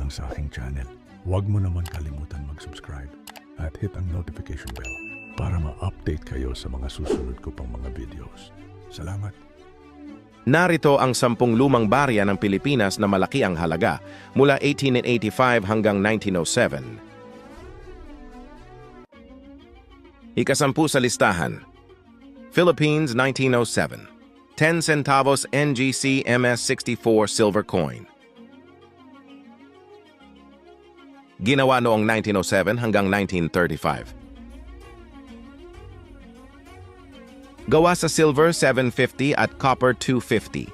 lang sa aking channel. Huwag mo naman kalimutan mag-subscribe at hit ang notification bell para ma-update kayo sa mga susunod ko pang mga videos. Salamat! Narito ang 10 lumang barya ng Pilipinas na malaki ang halaga mula 1885 hanggang 1907. Ika-10 sa listahan. Philippines 1907. 10 centavos NGC MS64 silver coin. Ginawa noong 1907 hanggang 1935. Gawa sa silver 750 at copper 250.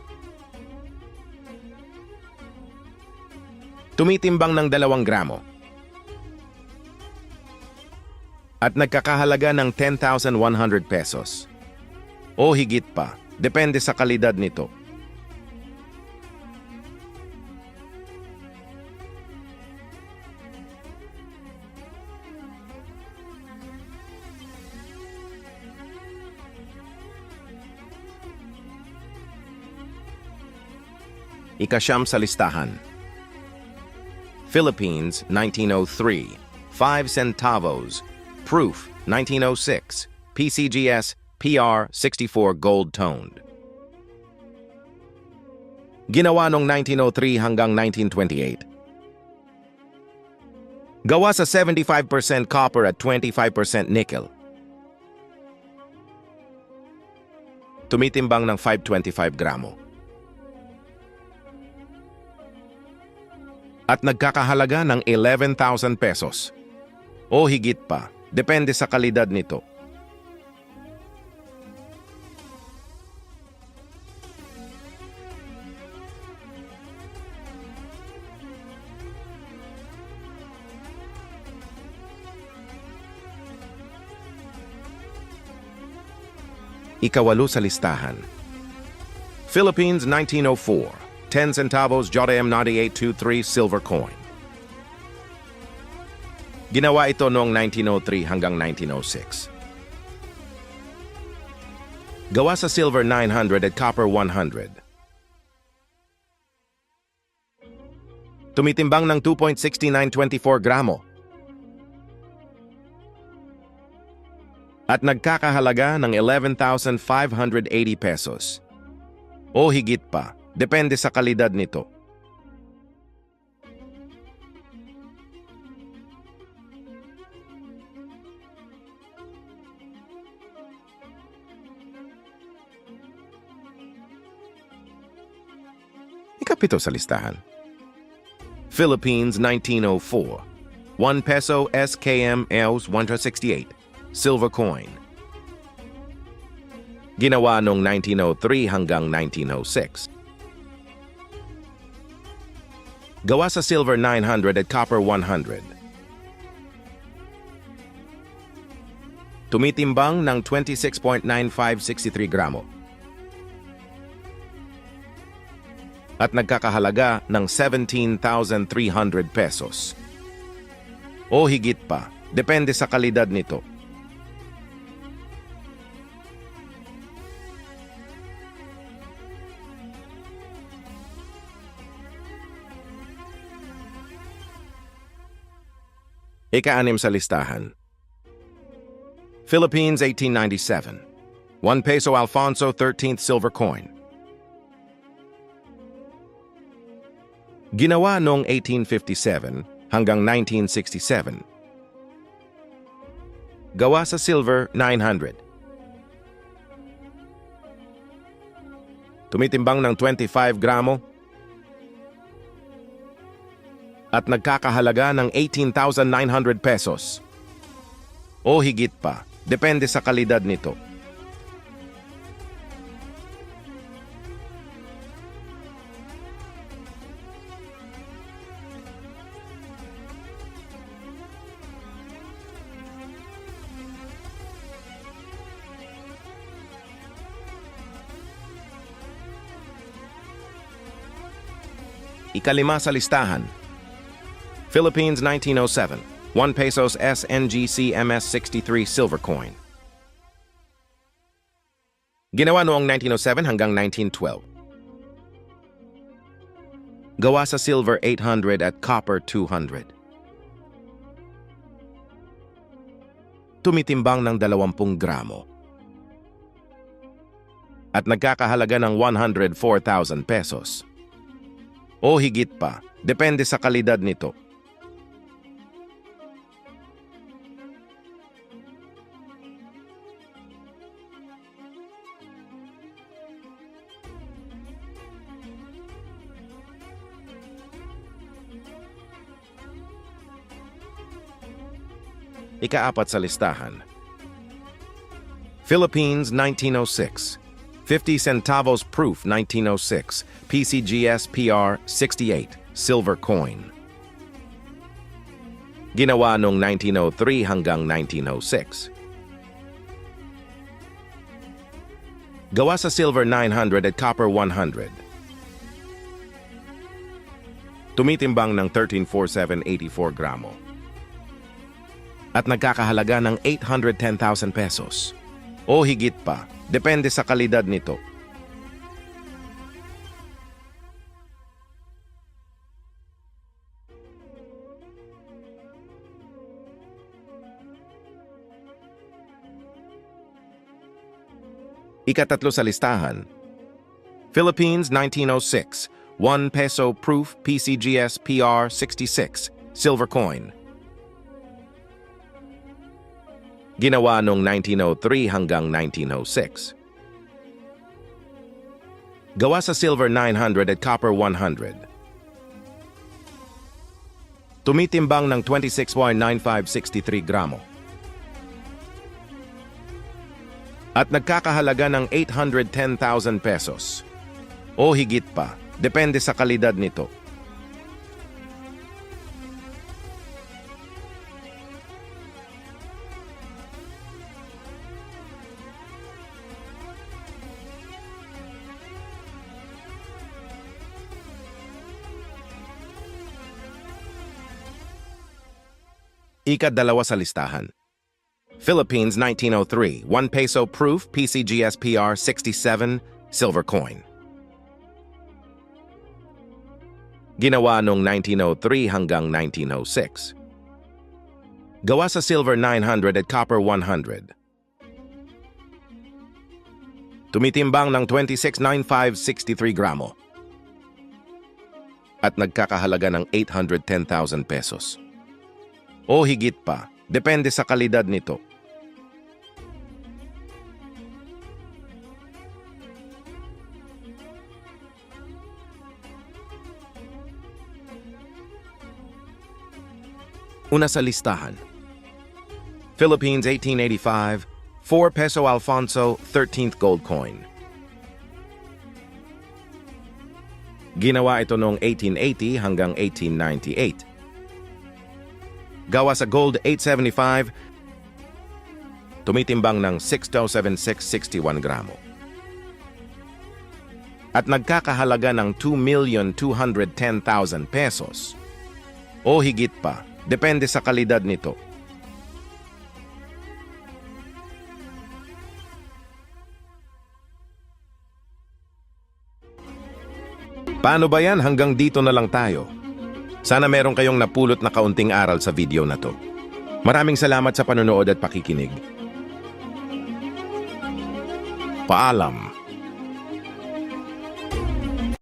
Tumitimbang ng 2 gramo. At nagkakahalaga ng 10,100 pesos. O higit pa, depende sa kalidad nito. Ika-9 sa listahan. Philippines 1903. 5 centavos. Proof 1906. PCGS PR 64 gold toned. Ginawa noong 1903 hanggang 1928. Gawa sa 75% copper at 25% nickel. Tumitimbang ng 525 gramo. At nagkakahalaga ng 11,000 pesos. O higit pa, depende sa kalidad nito. Ika-8 sa listahan. Philippines 1904. 10 centavos JM 9823 silver coin. Ginawa ito noong 1903 hanggang 1906. Gawa sa silver 900 at copper 100. Tumitimbang ng 2.6924 gramo. At nagkakahalaga ng 11,580 pesos. O higit pa, depende sa kalidad nito. Ika-7 sa listahan. Philippines 1904. 1 peso SKM EOS 168. Silver coin. Ginawa noong 1903 hanggang 1906. Gawa sa silver 900 at copper 100. Tumitimbang ng 26.9563 gramo. At nagkakahalaga ng 17,300 pesos. O higit pa, depende sa kalidad nito. Ika-6 sa listahan. Philippines 1897. 1 peso Alfonso 13th silver coin. Ginawa noong 1857 hanggang 1967. Gawa sa silver 900. Tumitimbang ng 25 gramo. At nagkakahalaga ng 18,900 pesos. O higit pa, depende sa kalidad nito. Ika-5 sa listahan. Philippines 1907. 1 pesos SNGC MS63 silver coin. Ginawa noong 1907 hanggang 1912. gawa sa silver 800 at copper 200. Tumitimbang ng 20 gramo. At nagkakahalaga ng 104,000 pesos. O higit pa, depende sa kalidad nito. Ikaapat sa listahan. Philippines 1906. 50 centavos proof 1906. PCGS PR 68. Silver coin. Ginawa noong 1903 hanggang 1906. Gawa sa silver 900 at copper 100. Tumitimbang ng 13,484 gramo. At nagkakahalaga ng 810,000 pesos. O higit pa, depende sa kalidad nito. Ikatatlo sa listahan. Philippines 1906. 1 peso proof PCGS PR 66. Silver coin. Ginawa noong 1903 hanggang 1906. Gawa sa silver 900 at copper 100. Tumitimbang ng 26,9563 gramo. At nagkakahalaga ng 810,000 pesos. O higit pa, depende sa kalidad nito. Ikadalawa sa listahan. Philippines 1903, 1 peso proof PCGS PR 67, silver coin. Ginawa noong 1903 hanggang 1906. Gawa sa silver 900 at copper 100. Tumitimbang ng 26,9563 gramo. At nagkakahalaga ng 810,000 pesos. O higit pa, depende sa kalidad nito. Una sa listahan. Philippines 1885, 4 peso Alfonso, 13th gold coin. Ginawa ito noong 1880 hanggang 1898. Gawa sa gold 875, tumitimbang ng 6,7661 gramo. At nagkakahalaga ng 2,210,000 pesos. O higit pa, depende sa kalidad nito. Paano ba yan? Hanggang dito na lang tayo. Sana meron kayong napulot na kaunting aral sa video na to. Maraming salamat sa panonood at pakikinig. Paalam.